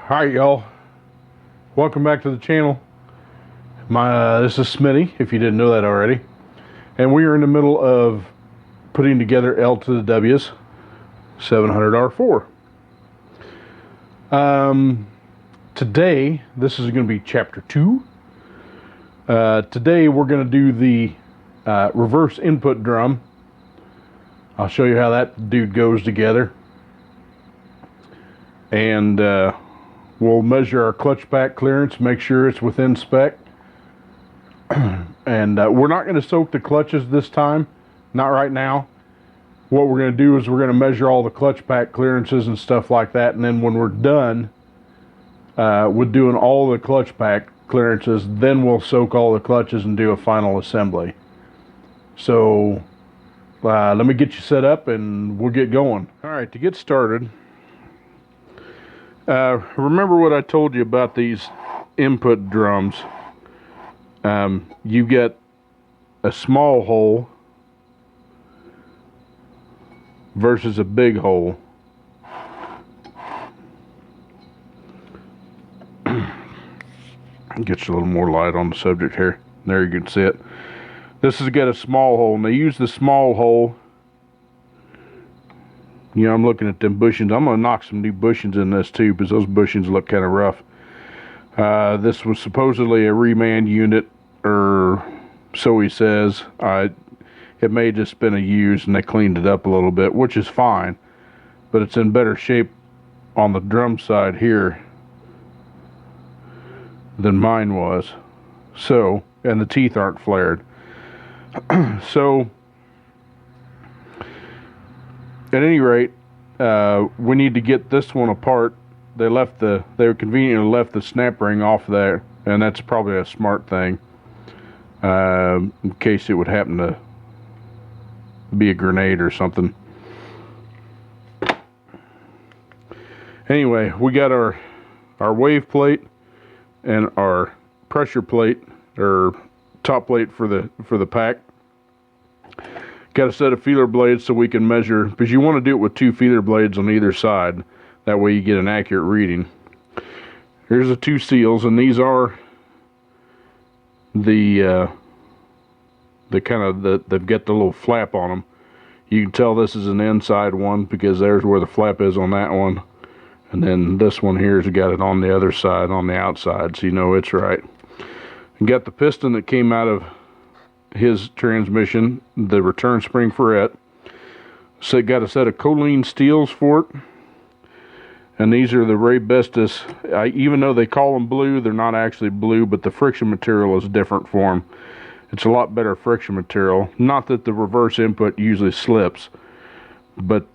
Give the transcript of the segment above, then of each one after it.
Hi y'all, welcome back to the channel. This is Smitty, if you didn't know that already, and we are in the middle of putting together L2theW's 700R4. Today, this is going to be chapter 2. Today we're going to do the reverse input drum. I'll show you how that dude goes together, and we'll measure our clutch pack clearance, make sure it's within spec. And we're not going to soak the clutches this time, not right now. What we're going to do is we're going to measure all the clutch pack clearances and stuff like that, and then when we're done with doing all the clutch pack clearances, then we'll soak all the clutches and do a final assembly. So let me get you set up and we'll get going. Alright, to get started, remember what I told you about these input drums. You get a small hole versus a big hole. Get you a little more light on the subject here. There you can see it. This has got a small hole, and they use the small hole. You know, I'm looking at them bushings. I'm going to knock some new bushings in this too, because those bushings look kind of rough. This was supposedly a reman unit, or so he says. It may have just been a used, and they cleaned it up a little bit, which is fine. But it's in better shape on the drum side here than mine was. So, and the teeth aren't flared. So, at any rate, we need to get this one apart. They conveniently left the snap ring off there, and that's probably a smart thing, in case it would happen to be a grenade or something. Anyway, we got our wave plate and our pressure plate, or top plate for the pack. Got a set of feeler blades so we can measure, because you want to do it with 2 feeler blades on either side. That way you get an accurate reading. Here's the 2 seals, and these are they've got the little flap on them. You can tell this is an inside one because there's where the flap is on that one, and then this one here's got it on the other side, on the outside, so you know it's right. And got the piston that came out of his transmission, the return spring for it. So got a set of choline steels for it, and these are the Ray Bestis. Even though they call them blue, they're not actually blue, but the friction material is different for them. It's a lot better friction material. Not that the reverse input usually slips, but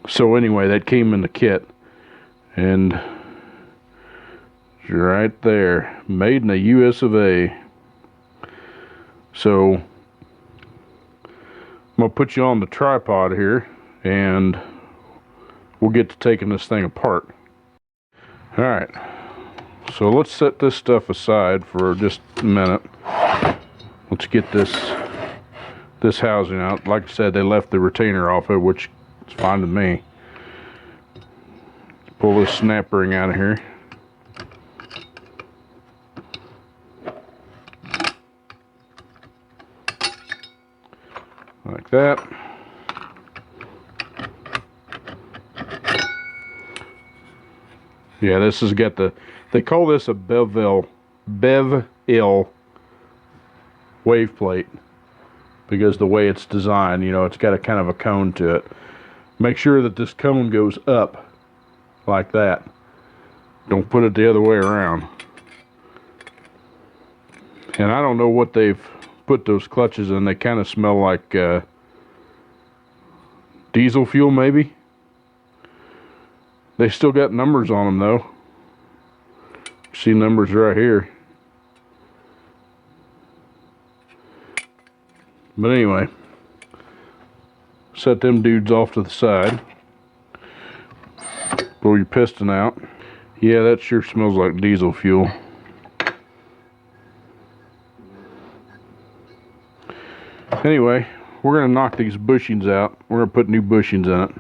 so anyway, that came in the kit, and right there, made in the US of A. So I'm gonna put you on the tripod here, and we'll get to taking this thing apart. All right, so let's set this stuff aside for just a minute. Let's get this housing out. Like I said, they left the retainer off it, which is fine with me. Pull this snap ring out of here. Like that. Yeah, this has got they call this a Bevel wave plate because the way it's designed, you know, it's got a kind of a cone to it. Make sure that this cone goes up like that. Don't put it the other way around. And I don't know what they've put those clutches in. They kind of smell like diesel fuel, maybe. They still got numbers on them though. See numbers right here. But anyway, set them dudes off to the side. Pull your piston out. Yeah, that sure smells like diesel fuel. Anyway, we're going to knock these bushings out. We're going to put new bushings in it.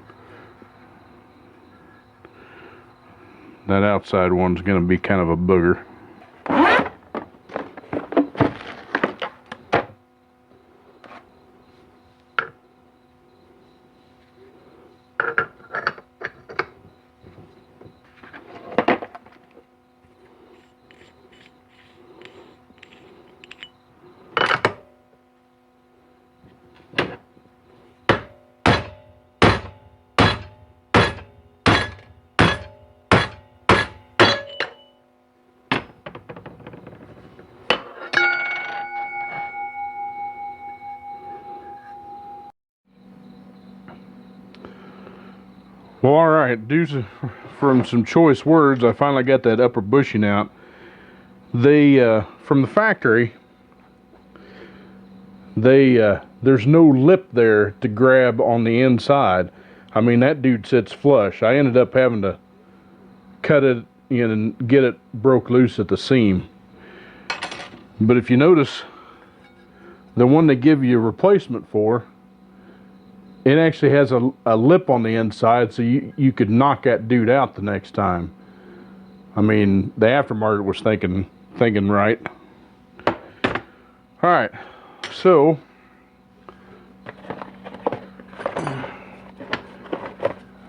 That outside one's going to be kind of a booger. Well, alright, due from some choice words, I finally got that upper bushing out. From the factory, there's no lip there to grab on the inside. I mean, that dude sits flush. I ended up having to cut it in and get it broke loose at the seam. But if you notice, the one they give you a replacement for, it actually has a lip on the inside, so you could knock that dude out the next time. I mean, the aftermarket was thinking right. Alright, so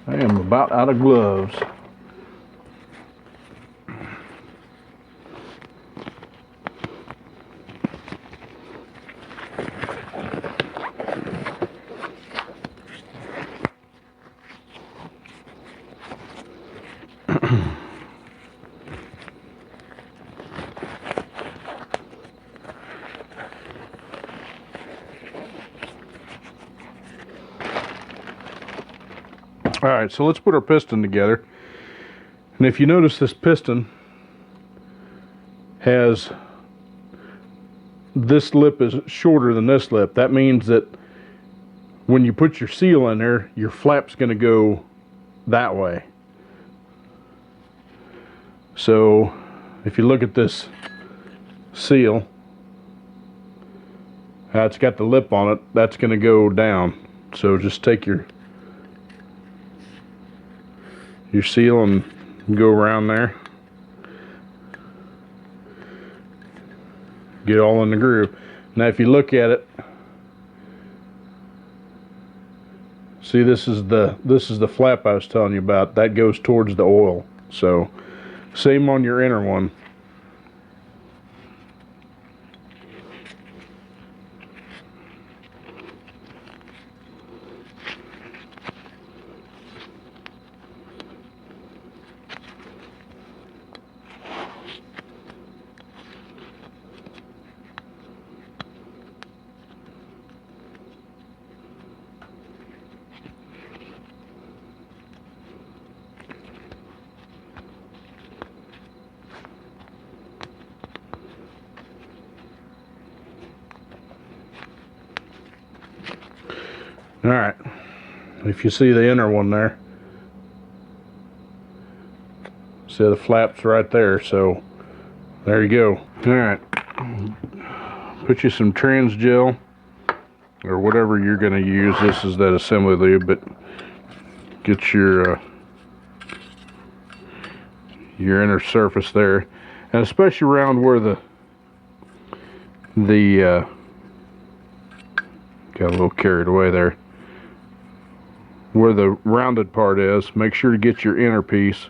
I am about out of gloves. Alright, so let's put our piston together. And if you notice, this piston has, this lip is shorter than this lip. That means that when you put your seal in there, your flap's going to go that way. So if you look at this seal, it's got the lip on it, that's going to go down. So just take your seal and go around there, get all in the groove. Now if you look at it, see, this is the flap I was telling you about. That goes towards the oil. So same on your inner one. Alright, if you see the inner one there, see the flap's right there, so there you go. Alright, put you some trans gel or whatever you're going to use. This is that assembly lube, but get your inner surface there, and especially around where the got a little carried away there, where the rounded part is. Make sure to get your inner piece,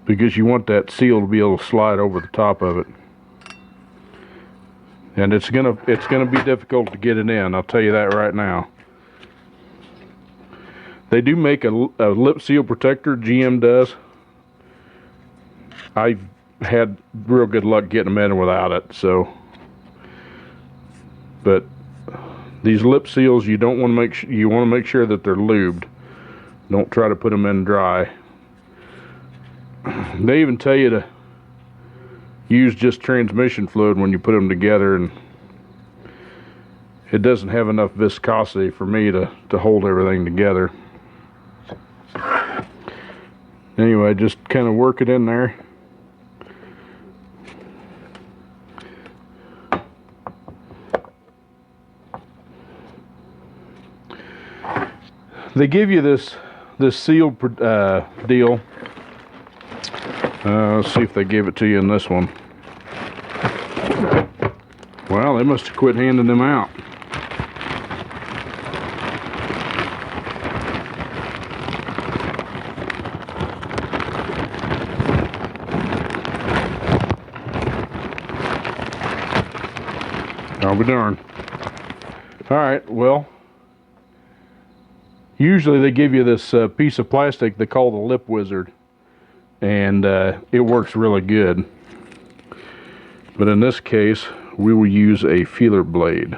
because you want that seal to be able to slide over the top of it. And it's gonna be difficult to get it in, I'll tell you that right now. They do make a lip seal protector, GM does. I've had real good luck getting them in without it, so. But these lip seals, you don't want to make sure that they're lubed. Don't try to put them in dry. They even tell you to use just transmission fluid when you put them together, and it doesn't have enough viscosity for me to hold everything together. Anyway, just kind of work it in there. They give you this this seal deal. Let's see if they gave it to you in this one. Well, they must have quit handing them out. I'll be darned. Alright, well, usually they give you this piece of plastic they call the lip wizard, and it works really good. But in this case, we will use a feeler blade.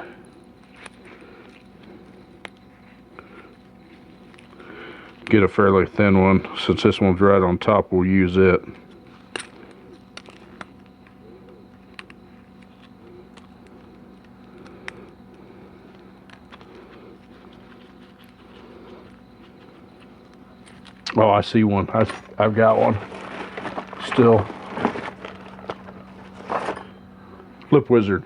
Get a fairly thin one. Since this one's right on top, we'll use it. Oh, I see one. I've got one. Still. Lip wizard.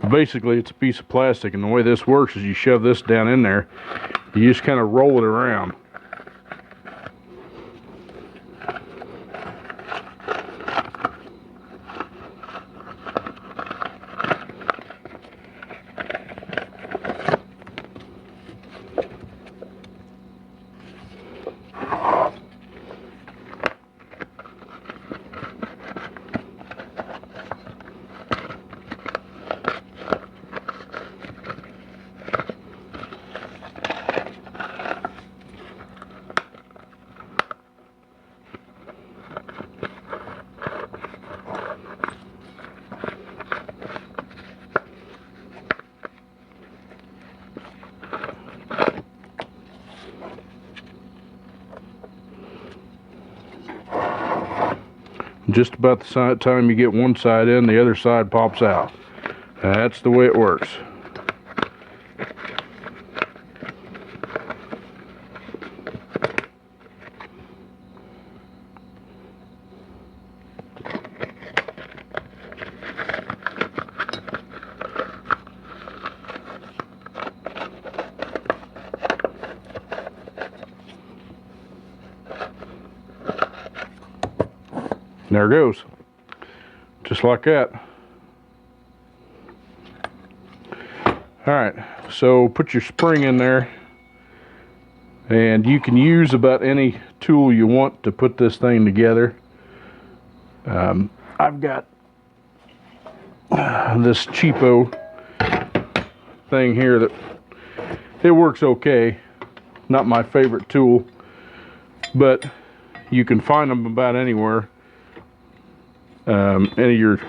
Basically, it's a piece of plastic, and the way this works is you shove this down in there, you just kind of roll it around. Just about the time you get one side in, the other side pops out. That's the way it works. There it goes. Just like that. Alright, so put your spring in there, and you can use about any tool you want to put this thing together. I've got this cheapo thing here that it works okay. Not my favorite tool, but you can find them about anywhere. Any of your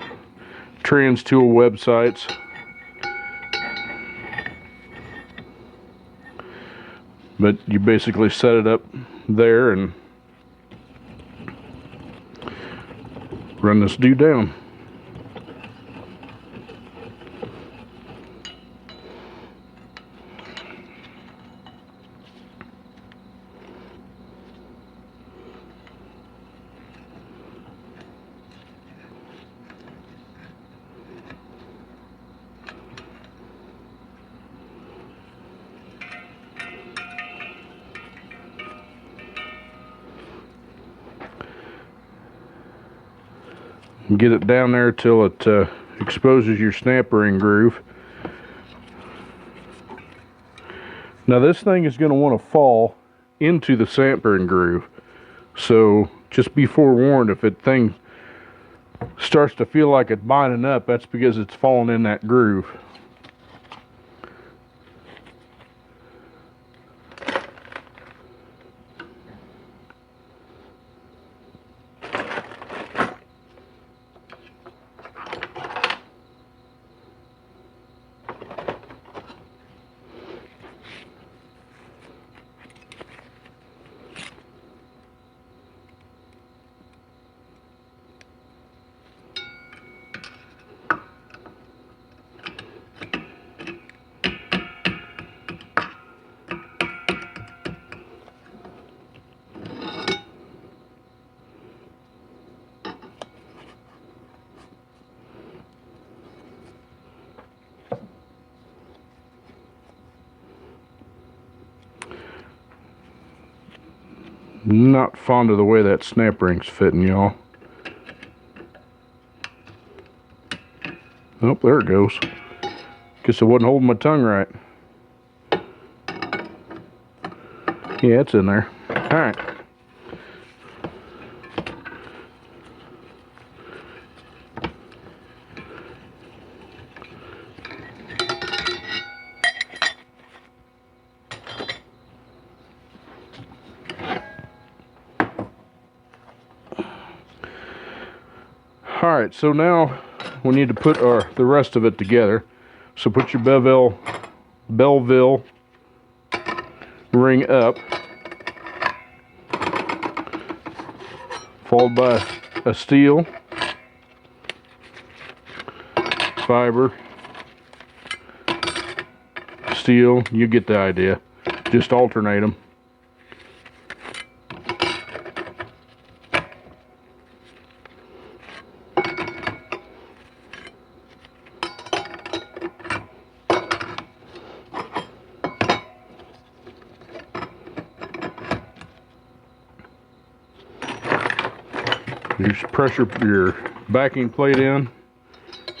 trans tool websites. But you basically set it up there and run this dude down. Get it down there till it exposes your snap ring groove. Now this thing is going to want to fall into the snap ring groove, so just be forewarned. If it thing starts to feel like it's binding up, that's because it's falling in that groove. Not fond of the way that snap ring's fitting, y'all. Oh, there it goes. Guess I wasn't holding my tongue right. Yeah, it's in there. Alright. Alright, so now we need to put the rest of it together. So put your Belleville ring up, followed by a steel, fiber, steel, you get the idea. Just alternate them. You just pressure your backing plate in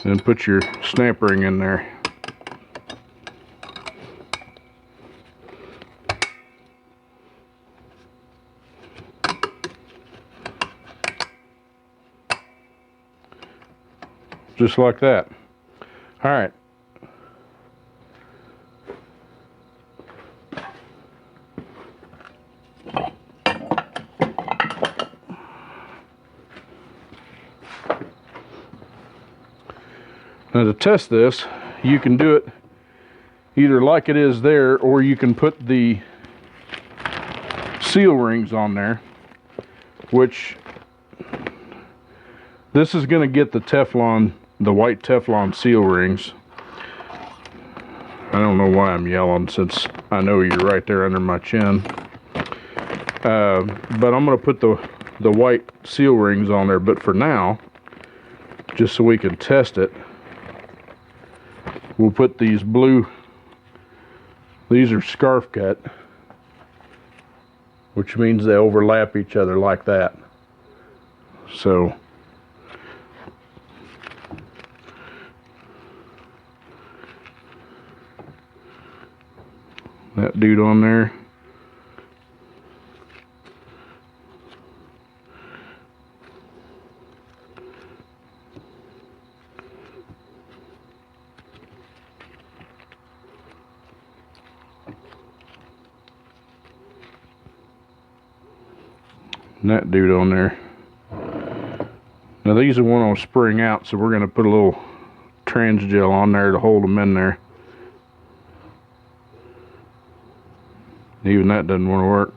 and put your snap ring in there. Just like that. All right. Now to test this, you can do it either like it is there, or you can put the seal rings on there, which this is going to get the Teflon, the white Teflon seal rings. I don't know why I'm yelling, since I know you're right there under my chin. But I'm going to put the white seal rings on there. But for now, just so we can test it, we'll put these blue, these are scarf cut, which means they overlap each other like that. So that dude on there. And that dude on there. Now these are one on spring out, so we're going to put a little trans gel on there to hold them in there. Even that doesn't want to work.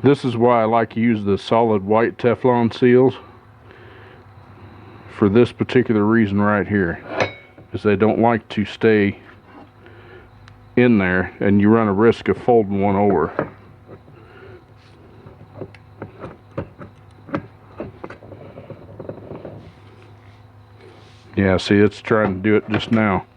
This is why I like to use the solid white Teflon seals. For this particular reason right here. Is they don't like to stay in there, and you run a risk of folding one over. Yeah, see, it's trying to do it just now.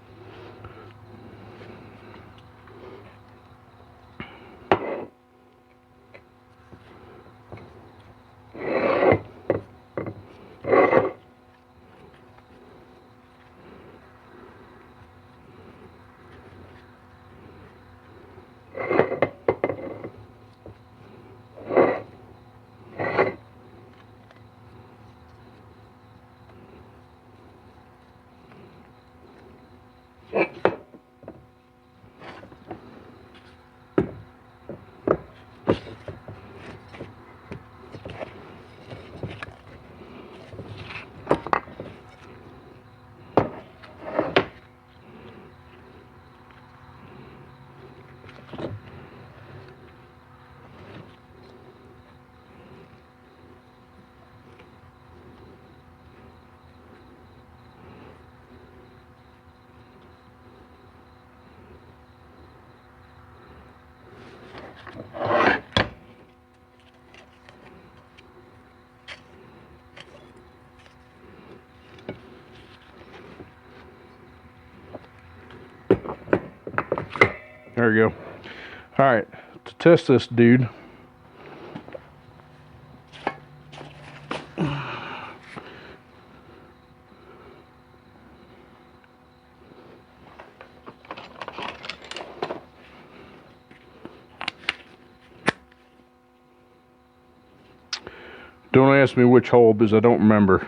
There we go. All right, to test this dude, don't ask me which hole because I don't remember.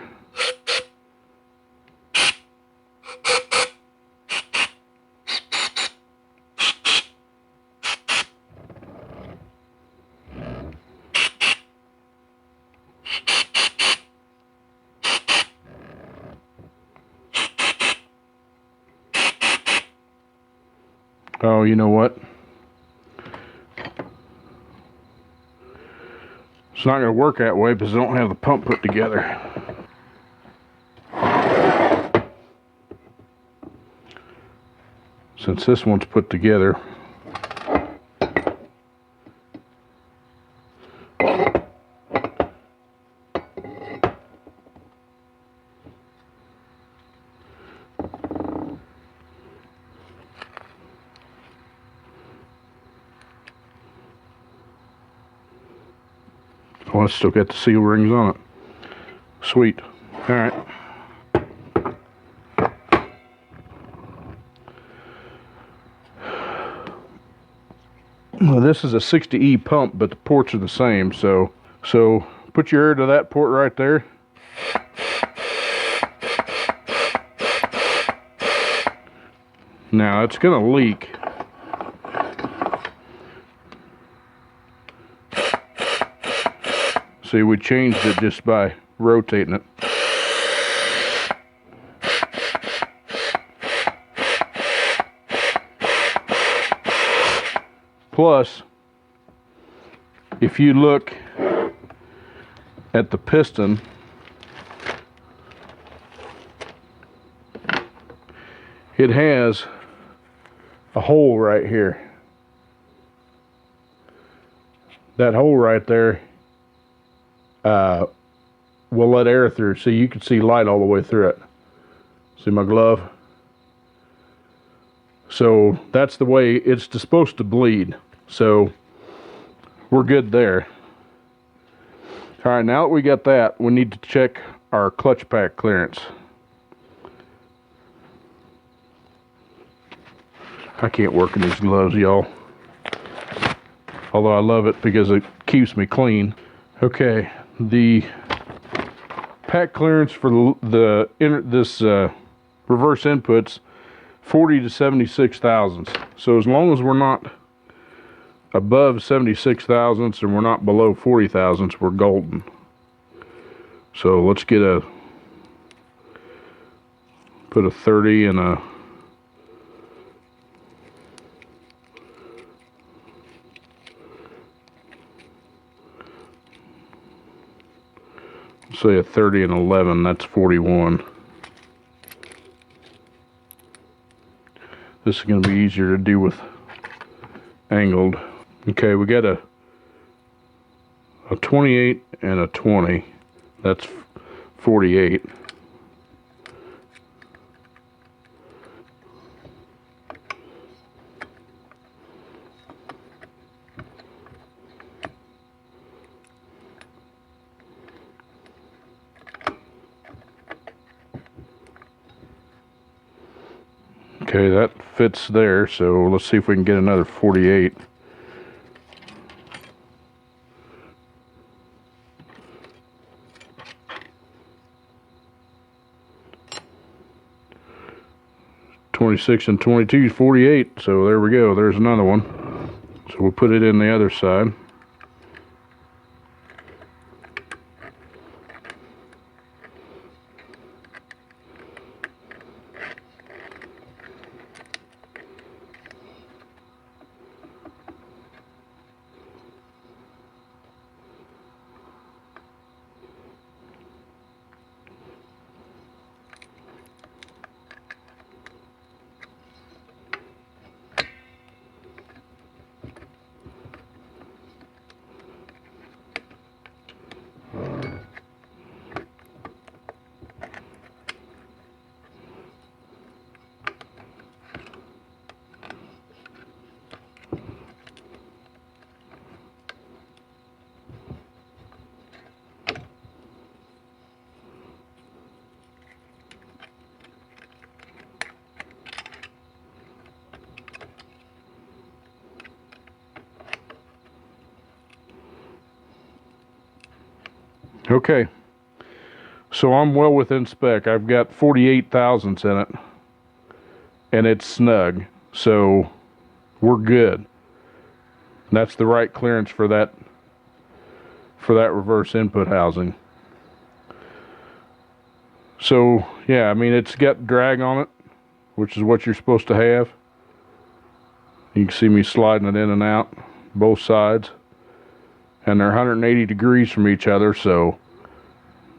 Oh, you know what? It's not going to work that way because I don't have the pump put together. Since this one's put together, oh, it's still got the seal rings on it. Sweet. All right. Well, this is a 60E pump, but the ports are the same. So put your air to that port right there. Now it's going to leak. See, we changed it just by rotating it. Plus, if you look at the piston, it has a hole right here. That hole right there will let air through, so you can see light all the way through it. See my glove? So that's the way it's supposed to bleed. So we're good there. All right, now that we got that, we need to check our clutch pack clearance. I can't work in these gloves, y'all. Although I love it because it keeps me clean. Okay, the pack clearance for this reverse input's 40 to 76 thousandths. So as long as we're not above 76 thousandths and we're not below 40 thousandths, we're golden. So let's get put a 30 and a say a 30 and 11, that's 41. This is going to be easier to do with angled. Okay, we got a 28 and a 20. That's 48. Okay, that fits there, so let's see if we can get another 48. (26) and 22 is 48, so there we go, there's another one. So we'll put it in the other side. Okay, so I'm well within spec. I've got 48 thousandths in it, and it's snug, so we're good. That's the right clearance for that reverse input housing. So yeah, I mean, it's got drag on it, which is what you're supposed to have. You can see me sliding it in and out both sides, and they're 180 degrees from each other, so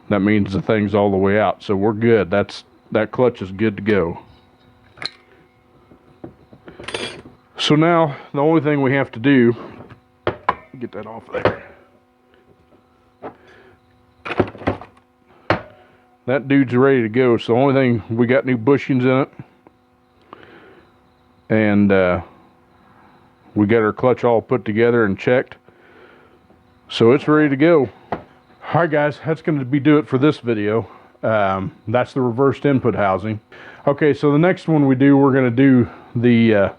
that means the thing's all the way out. So we're good. That clutch is good to go. So now the only thing we have to do, get that off there. That dude's ready to go. So the only thing, we got new bushings in it, and we got our clutch all put together and checked, so it's ready to go. Alright guys, that's going to do it for this video. That's the reversed input housing. Okay, so the next one we're going to do the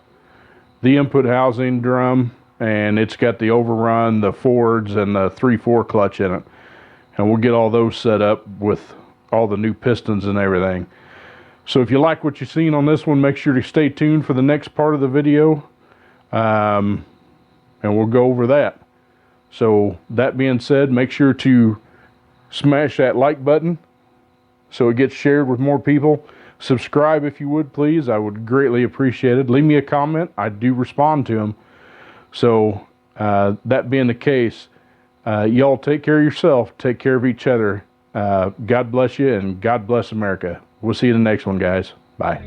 input housing drum, and it's got the overrun, the Fords, and the 3/4 clutch in it, and we'll get all those set up with all the new pistons and everything. So if you like what you've seen on this one, make sure to stay tuned for the next part of the video, and we'll go over that. So that being said, make sure to smash that like button so it gets shared with more people. Subscribe if you would, please. I would greatly appreciate it. Leave me a comment. I do respond to them. So that being the case, y'all take care of yourself. Take care of each other. God bless you, and God bless America. We'll see you in the next one, guys. Bye.